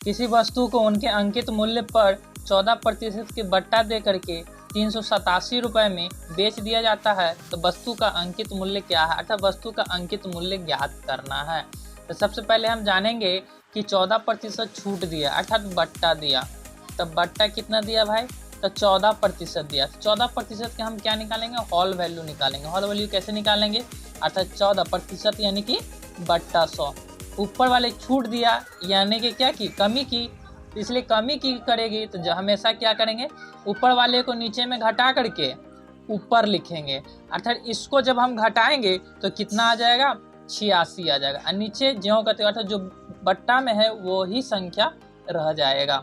किसी वस्तु को उनके अंकित मूल्य पर 14% के बट्टा दे करके 387 रुपये में बेच दिया जाता है तो वस्तु का अंकित मूल्य क्या है, अर्थात वस्तु का अंकित मूल्य ज्ञात करना है। तो सबसे पहले हम जानेंगे कि 14% छूट दिया अर्थात बट्टा दिया, तो बट्टा कितना दिया भाई, तो 14% दिया। 14% के हम क्या निकालेंगे, हॉल वैल्यू निकालेंगे। हॉल वैल्यू कैसे निकालेंगे, अर्थात 14% यानी कि बट्टा 100। ऊपर वाले छूट दिया यानी कि क्या की, कमी की, इसलिए कमी की करेगी तो हमेशा क्या करेंगे, ऊपर वाले को नीचे में घटा करके ऊपर लिखेंगे। अर्थात इसको जब हम घटाएंगे तो कितना आ जाएगा, 86 आ जाएगा, और नीचे ज्यों का त्यों अर्थात जो बट्टा में है वो ही संख्या रह जाएगा।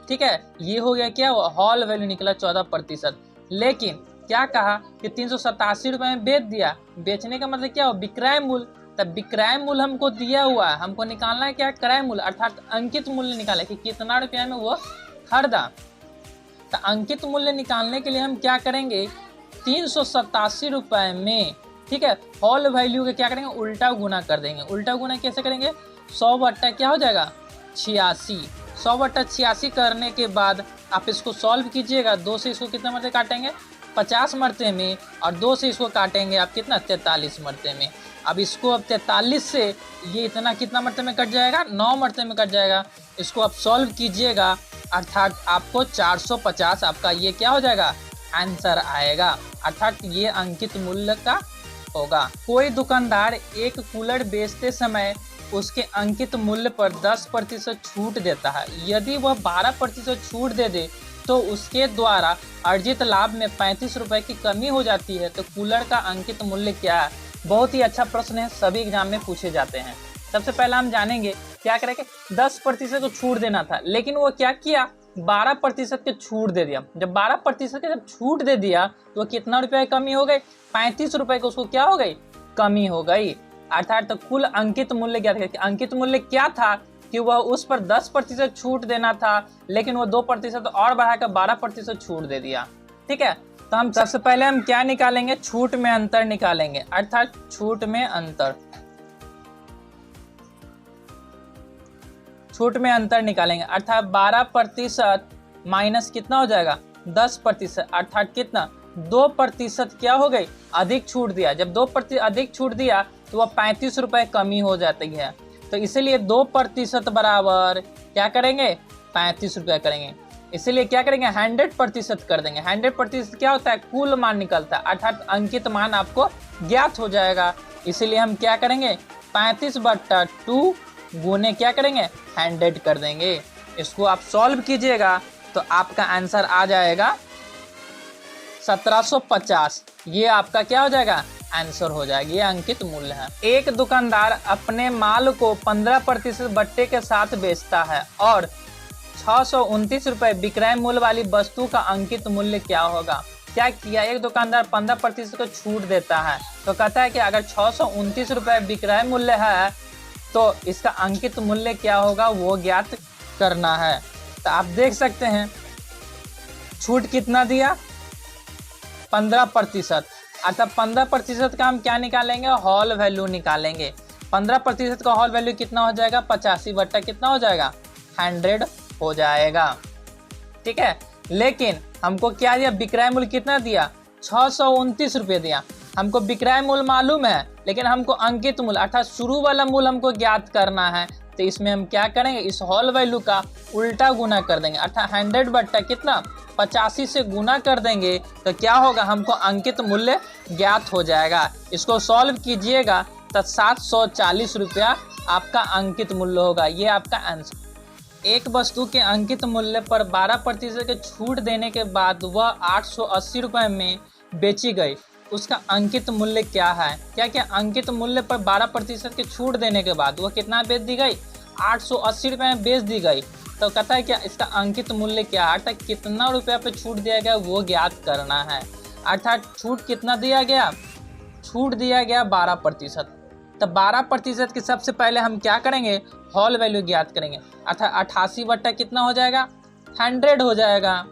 ठीक है, ये हो गया क्या, हॉल वैल्यू निकला 14%। लेकिन क्या कहा कि 387 रुपये में बेच दिया, बेचने का मतलब क्या हो, विक्रय मूल्य। तब विक्रय मूल्य हमको दिया हुआ है, हमको निकालना है क्या, क्रय मूल्य अर्थात अंकित मूल्य निकाले कि कितना रुपया में वो खरीदा। तो अंकित मूल्य निकालने के लिए हम क्या करेंगे, 387 रुपये में, ठीक है, हॉल वैल्यू के क्या करेंगे, उल्टा गुना कर देंगे। उल्टा गुना कैसे करेंगे, 100 बट्टा क्या हो जाएगा, 86। 100 बट्टा 86 करने के बाद आप इसको सॉल्व कीजिएगा। 2 से इसको कितना मरते काटेंगे, 50 मरते में, और 2 से इसको काटेंगे आप कितना, 43 मरते में। अब इसको अब 43 से ये इतना कितना मरते में कट जाएगा, 9 मरते में कट जाएगा। इसको आप सॉल्व कीजिएगा अर्थात आपको 450 आपका ये क्या हो जाएगा, आंसर आएगा, अर्थात ये अंकित मूल्य का होगा। कोई दुकानदार एक कूलर बेचते समय उसके अंकित मूल्य पर 10% छूट देता है। यदि वह 12% छूट दे दे तो उसके द्वारा अर्जित लाभ में 35 रुपये की कमी हो जाती है। तो कूलर का अंकित मूल्य क्या है, बहुत ही अच्छा प्रश्न है, सभी एग्जाम में पूछे जाते हैं। सबसे पहले हम जानेंगे क्या करेंगे, 10% को छूट देना था, लेकिन वो क्या किया, 12% के छूट दे दिया। जब 12% के जब छूट दे दिया तो कितना रुपया की कमी हो गई, 35 रुपये को उसको क्या हो गई, कमी हो गई। अर्थात तो कुल अंकित मूल्य क्या था, अंकित मूल्य क्या था कि वह उस पर 10% छूट देना था, लेकिन वो 2% और बढ़ाकर 12% छूट दे दिया। ठीक है, तो हम सबसे पहले हम क्या निकालेंगे, छूट में अंतर निकालेंगे, अर्थात छूट में अंतर, छूट में अंतर निकालेंगे। अर्थात 12% माइनस कितना हो जाएगा, 10%, अर्थात कितना, 2% क्या हो गई, अधिक छूट दिया। जब 2% अधिक छूट दिया तो वह 35 रुपये कमी हो जाती है। तो इसीलिए 2% बराबर क्या करेंगे, 35 रुपये करेंगे। इसीलिए क्या करेंगे, 100% कर देंगे। 100% क्या होता है, कुल मान निकलता है, अर्थात अंकित मान आपको ज्ञात हो जाएगा। इसीलिए हम क्या करेंगे, 35/2 गुने क्या करेंगे, 100 कर देंगे। इसको आप सॉल्व कीजिएगा तो आपका आंसर आ जाएगा 1750। ये आपका क्या हो जाएगा, आंसर हो जाएगा, ये अंकित मूल्य है। एक दुकानदार अपने माल को 15% बट्टे के साथ बेचता है और 629 रुपये विक्रय मूल्य वाली वस्तु का अंकित मूल्य क्या होगा। क्या किया, एक दुकानदार 15% को छूट देता है, तो कहता है कि अगर 629 रुपये विक्रय मूल्य है तो इसका अंकित मूल्य क्या होगा वो ज्ञात करना है। तो आप देख सकते हैं छूट कितना दिया, 15%, अर्थात 15% का हम क्या निकालेंगे, हॉल वैल्यू निकालेंगे। 15% का हॉल वैल्यू कितना हो जाएगा, 85 बट्टा कितना हो जाएगा, 100 हो जाएगा। ठीक है, लेकिन हमको क्या दिया, विक्रय मूल्य कितना दिया, 629 रुपये दिया। हमको विक्रय मूल्य मालूम है, लेकिन हमको अंकित मूल्य अर्थात शुरू वाला मूल्य हमको ज्ञात करना है। तो इसमें हम क्या करेंगे, इस हॉल वैल्यू का उल्टा गुना कर देंगे, अर्थात 100 बट्टा कितना, 85 से गुना कर देंगे तो क्या होगा, हमको अंकित मूल्य ज्ञात हो जाएगा। इसको सॉल्व कीजिएगा तो 740 रुपया आपका अंकित मूल्य होगा, ये आपका आंसर। एक वस्तु के अंकित मूल्य पर 12% के छूट देने के बाद वह 880 रुपये में बेची गई, उसका अंकित मूल्य क्या है। क्या क्या, अंकित मूल्य पर 12% के छूट देने के बाद वह कितना बेच दी गई, 880 रुपये में बेच दी गई। तो कहता है क्या, इसका अंकित मूल्य क्या है, अर्थात कितना रुपया पे छूट दिया गया वो ज्ञात करना है। अर्थात छूट कितना दिया गया, छूट दिया गया 12%। तो 12% की सबसे पहले हम क्या करेंगे, हॉल वैल्यू ज्ञात करेंगे, अर्थात 88 बट्टा कितना हो जाएगा, 100 हो जाएगा।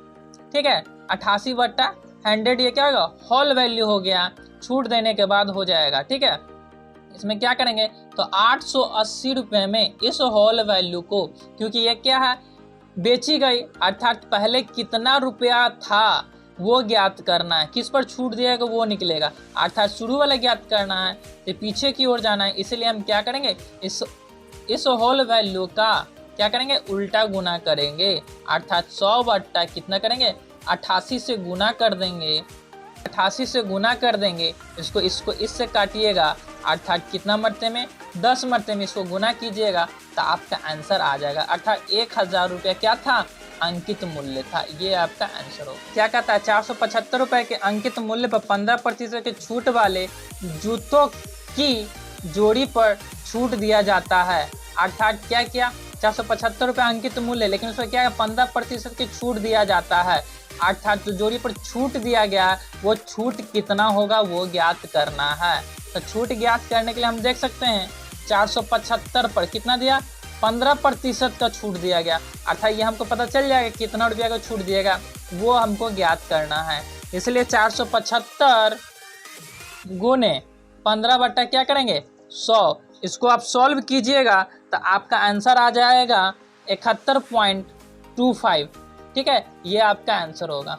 ठीक है, 88 बट्टा 100 ये क्या होगा, हॉल वैल्यू हो गया, छूट देने के बाद हो जाएगा। ठीक है, इसमें क्या करेंगे तो 880 रुपये में इस होल वैल्यू को, क्योंकि ये क्या है बेची गई, अर्थात पहले कितना रुपया था वो ज्ञात करना है, किस पर छूट दिया वो निकलेगा, अर्थात शुरू वाला ज्ञात करना है तो पीछे की ओर जाना है। इसलिए हम क्या करेंगे इस होल वैल्यू का क्या करेंगे उल्टा गुना करेंगे, अर्थात 100 बट्टा कितना करेंगे 88 से गुना कर देंगे, 88 से गुना कर देंगे, इसको इससे काटिएगा, अर्थात कितना मरते में 10 मरते में इसको गुना कीजिएगा तो आपका आंसर आ जाएगा, अर्थात 1000 रुपया क्या था अंकित मूल्य था। ये आपका आंसर होगा। क्या कहता है 475 रुपये के अंकित मूल्य पर 15% के छूट वाले जूतों की जोड़ी पर छूट दिया जाता है, अर्थात क्या किया 475 रुपये अंकित मूल्य, लेकिन उसमें क्या है 15% की छूट दिया जाता है, अर्थात जो जोड़ी पर छूट दिया गया है वो छूट कितना होगा वो ज्ञात करना है। तो छूट ज्ञात करने के लिए हम देख सकते हैं 475 पर कितना दिया 15% का छूट दिया गया, अर्थात ये हमको पता चल जाएगा कितना रुपया का छूट दिएगा वो हमको ज्ञात करना है। इसलिए 475 गुने 15 बट्टा क्या करेंगे 100, इसको आप सॉल्व कीजिएगा तो आपका आंसर आ जाएगा 71.25। ठीक है, ये आपका आंसर होगा।